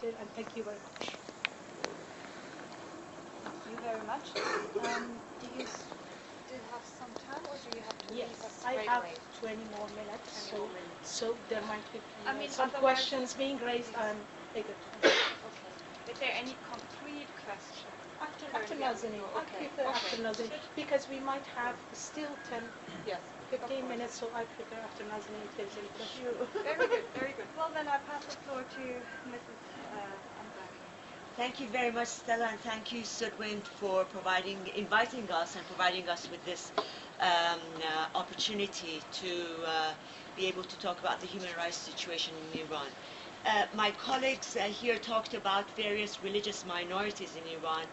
appreciated, and thank you very much. Thank you very much. Do you have some time, or do you have to leave us I right have away? 20 more minutes, so there might be some otherwise- questions being raised. I'm eager to. Okay. Is there any concrete question? After Nazanin, I Okay. prefer after Nazanin, because we might have still 10, Yes. 15 minutes, so I prefer after Nazanin if there's any question. Very good, very good. Well, then I pass the floor to Mrs. Ansari. Thank you very much, Stella, and thank you, Sudwind, for inviting us and providing us with this opportunity to be able to talk about the human rights situation in Iran. My colleagues here talked about various religious minorities in Iran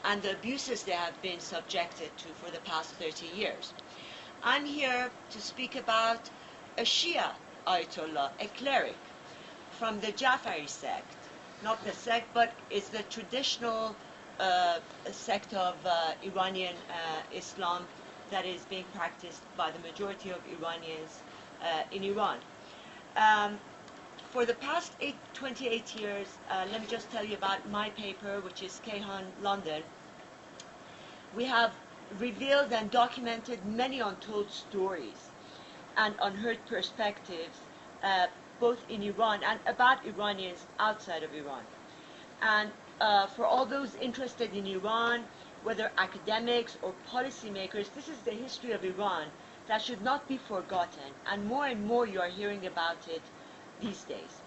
and the abuses they have been subjected to for the past 30 years. I'm here to speak about a Shia Ayatollah, a cleric from the Jafari sect. Not the sect, but it's the traditional sect of Iranian Islam that is being practiced by the majority of Iranians in Iran. For the past 28 years, let me just tell you about my paper, which is Kehan London. We have revealed and documented many untold stories and unheard perspectives, both in Iran and about Iranians outside of Iran. And for all those interested in Iran, whether academics or policymakers, this is the history of Iran that should not be forgotten, and more you are hearing about it these days.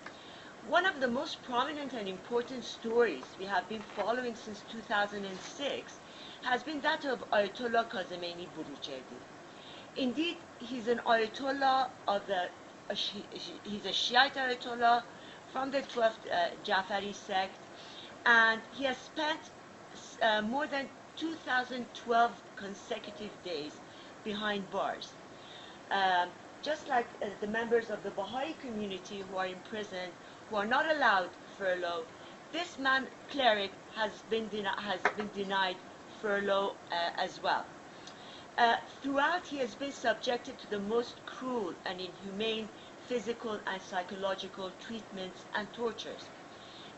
One of the most prominent and important stories we have been following since 2006 has been that of Ayatollah Kazemeni Burujerdi. Indeed, he's an Ayatollah of he's a Shiite Ayatollah from the 12th Jafari sect, and he has spent more than 2012 consecutive days behind bars. Just like the members of the Baha'i community who are imprisoned, who are not allowed furlough, this man, cleric, has been denied furlough as well. Throughout, he has been subjected to the most cruel and inhumane physical and psychological treatments and tortures.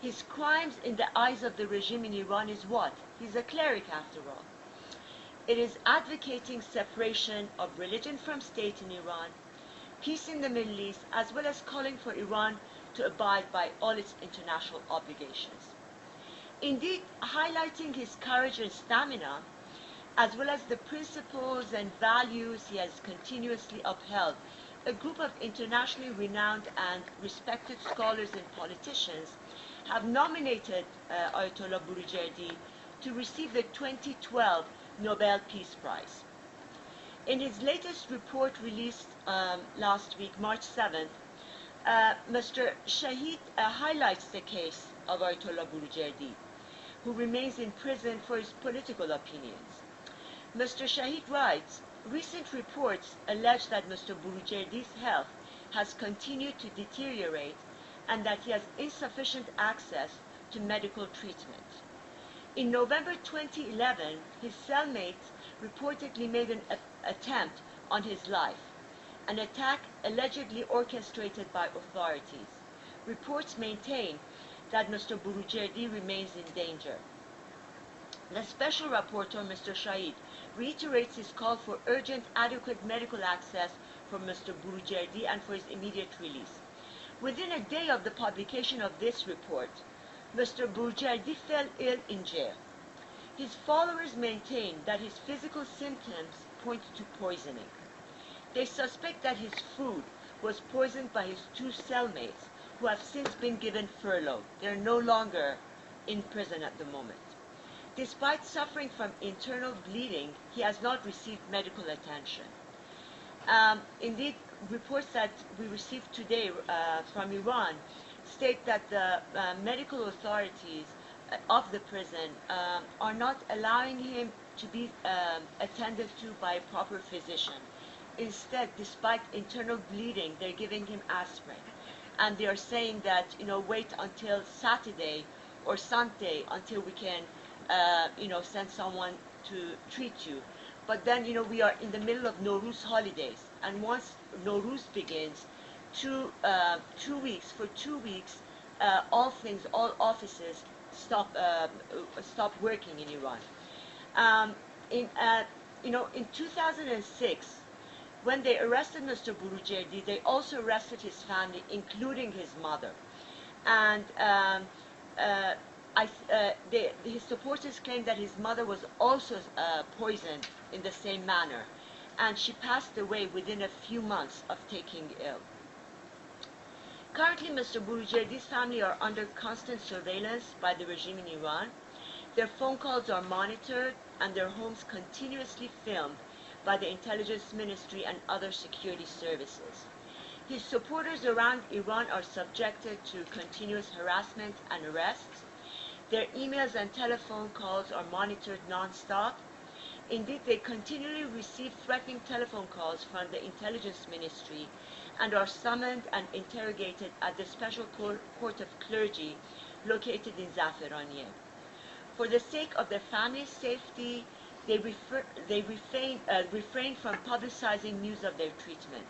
His crimes in the eyes of the regime in Iran is what? He's a cleric, after all. It is advocating separation of religion from state in Iran, peace in the Middle East, as well as calling for Iran to abide by all its international obligations. Indeed, highlighting his courage and stamina, as well as the principles and values he has continuously upheld, a group of internationally renowned and respected scholars and politicians have nominated Ayatollah Burujerdi to receive the 2012 Nobel Peace Prize. In his latest report released last week, March 7th, Mr. Shahid highlights the case of Ayatollah Burujerdi, who remains in prison for his political opinions. Mr. Shahid writes, recent reports allege that Mr. Burujerdi's health has continued to deteriorate and that he has insufficient access to medical treatment. In November 2011, his cellmates reportedly made an attempt on his life, an attack allegedly orchestrated by authorities. Reports maintain that Mr. Burujerdi remains in danger. The Special Rapporteur, Mr. Shahid, reiterates his call for urgent, adequate medical access for Mr. Burujerdi and for his immediate release. Within a day of the publication of this report, Mr. Burujerdi fell ill in jail. His followers maintain that his physical symptoms point to poisoning. They suspect that his food was poisoned by his two cellmates, who have since been given furlough. They are no longer in prison at the moment. Despite suffering from internal bleeding, he has not received medical attention. Indeed, reports that we received today from Iran state that the medical authorities of the prison are not allowing him to be attended to by a proper physician. Instead, despite internal bleeding, they're giving him aspirin. And they are saying that, wait until Saturday or Sunday until we can, send someone to treat you. But then, we are in the middle of Nowruz holidays. And once Nowruz begins, for 2 weeks, all offices stop working in Iran. In 2006, when they arrested Mr. Boroujerdi, they also arrested his family, including his mother. And his supporters claimed that his mother was also poisoned in the same manner, and she passed away within a few months of taking ill. Currently, Mr. Boroujerdi's family are under constant surveillance by the regime in Iran. Their phone calls are monitored, and their homes continuously filmed by the intelligence ministry and other security services. His supporters around Iran are subjected to continuous harassment and arrests. Their emails and telephone calls are monitored non-stop. Indeed, they continually receive threatening telephone calls from the intelligence ministry and are summoned and interrogated at the Special Court of Clergy located in Zafaraniye. For the sake of their family's safety, they refrain from publicizing news of their treatment.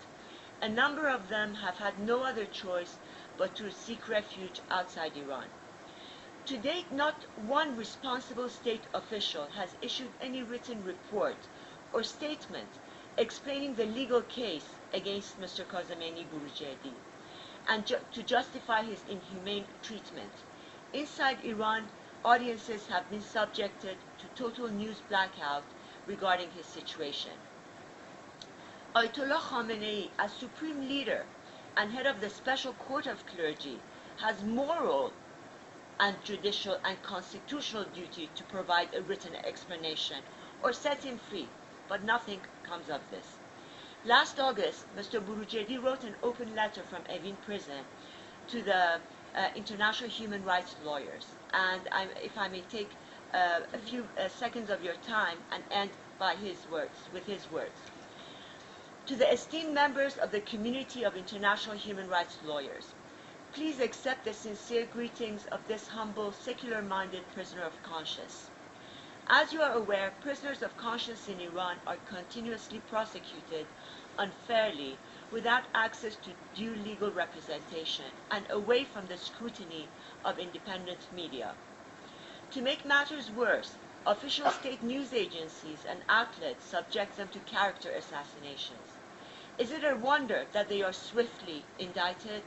A number of them have had no other choice but to seek refuge outside Iran. To date, not one responsible state official has issued any written report or statement explaining the legal case against Mr. Kazemeni Boroujerdi and to justify his inhumane treatment. Inside Iran, audiences have been subjected to total news blackout regarding his situation. Ayatollah Khamenei, as supreme leader and head of the Special Court of Clergy, has moral and judicial and constitutional duty to provide a written explanation or set him free, but nothing comes of this. Last August, Mr. Boroujerdi wrote an open letter from Evin prison to the international human rights lawyers, and if I may take a few seconds of your time and end by with his words. To the esteemed members of the community of international human rights lawyers, please accept the sincere greetings of this humble, secular-minded prisoner of conscience. As you are aware, prisoners of conscience in Iran are continuously prosecuted unfairly, without access to due legal representation, and away from the scrutiny of independent media. To make matters worse, official state news agencies and outlets subject them to character assassinations. Is it a wonder that they are swiftly indicted?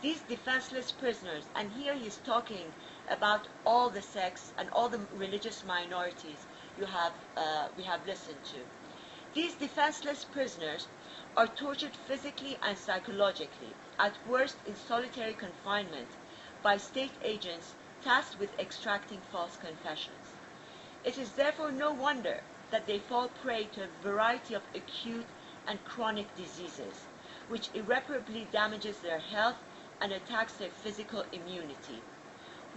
These defenseless prisoners, and here he's talking about all the sects and all the religious minorities we have listened to. These defenseless prisoners are tortured physically and psychologically, at worst in solitary confinement, by state agents tasked with extracting false confessions. It is therefore no wonder that they fall prey to a variety of acute and chronic diseases, which irreparably damages their health and attacks their physical immunity.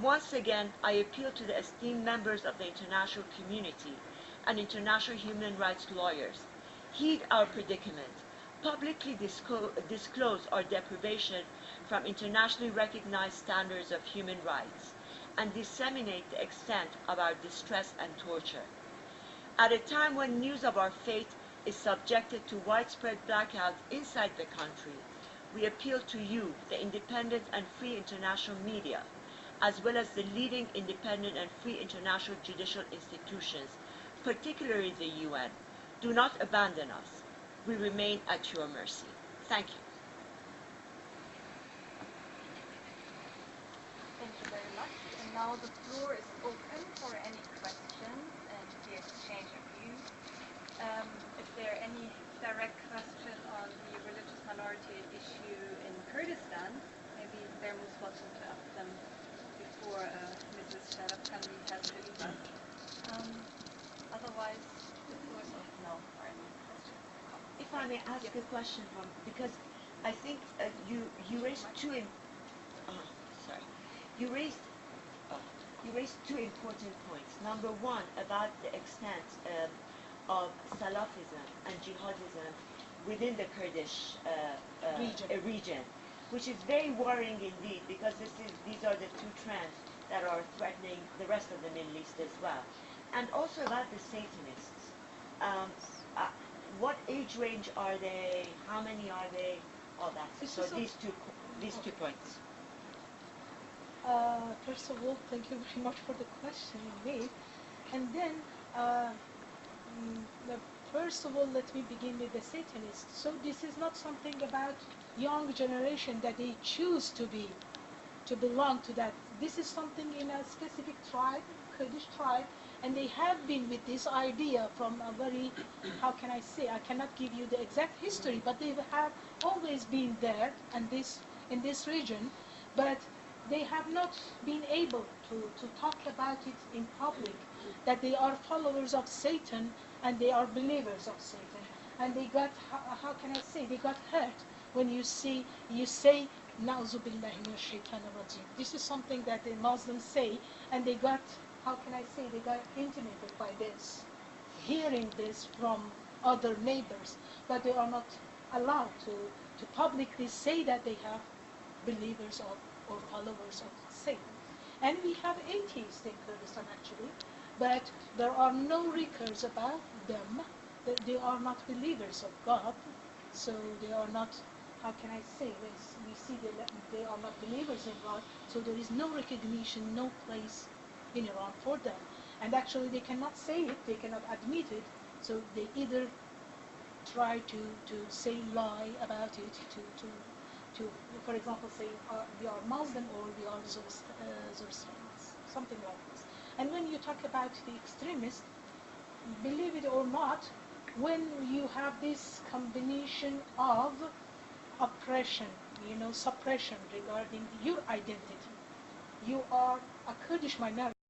Once again, I appeal to the esteemed members of the international community and international human rights lawyers. Heed our predicament. Publicly disclose our deprivation from internationally recognized standards of human rights and disseminate the extent of our distress and torture. At a time when news of our fate is subjected to widespread blackout inside the country, we appeal to you, the independent and free international media, as well as the leading independent and free international judicial institutions, particularly the UN. Do not abandon us. We remain at your mercy. Thank you. Thank you very much. And now the floor is open for any questions and the exchange of views. If there are any direct question on the religious minority issue in Kurdistan, maybe they're most welcome to ask them before Mrs. Sharafkandi has to leave us. Otherwise, the floor is open now for any questions. If I may ask a question, because I think you raised you raised two important points. Number one, about the extent of Salafism and jihadism within the Kurdish region, which is very worrying indeed, because these are the two trends that are threatening the rest of the Middle East as well. And also about the Satanists. What age range are they? How many are they? All that. So these two points. First of all, thank you very much for the question indeed. And then, first of all, let me begin with the Satanists. So this is not something about young generation that they choose to belong to that. This is something in a specific tribe, Kurdish tribe, and they have been with this idea from a very, how can I say, I cannot give you the exact history, but they have always been there and in this region, but they have not been able to talk about it in public, that they are followers of Satan and they are believers of Satan. And they got, how can I say, they got hurt when you say, this is something that the Muslims say, and they got, how can I say, they got intimidated by this, hearing this from other neighbors, but they are not allowed to publicly say that they have believers of or followers of Satan. And we have atheists in Kurdistan actually, but there are no records about them, that they are not believers of God, so they are not, how can I say this, we see they are not believers in God, so there is no recognition, no place in Iran for them. And actually they cannot say it, they cannot admit it, so they either try to say lie about it, to for example, say we are Muslim or we are Zoroastrians, something like this. And when you talk about the extremists, believe it or not, when you have this combination of oppression, suppression regarding your identity, you are a Kurdish minority.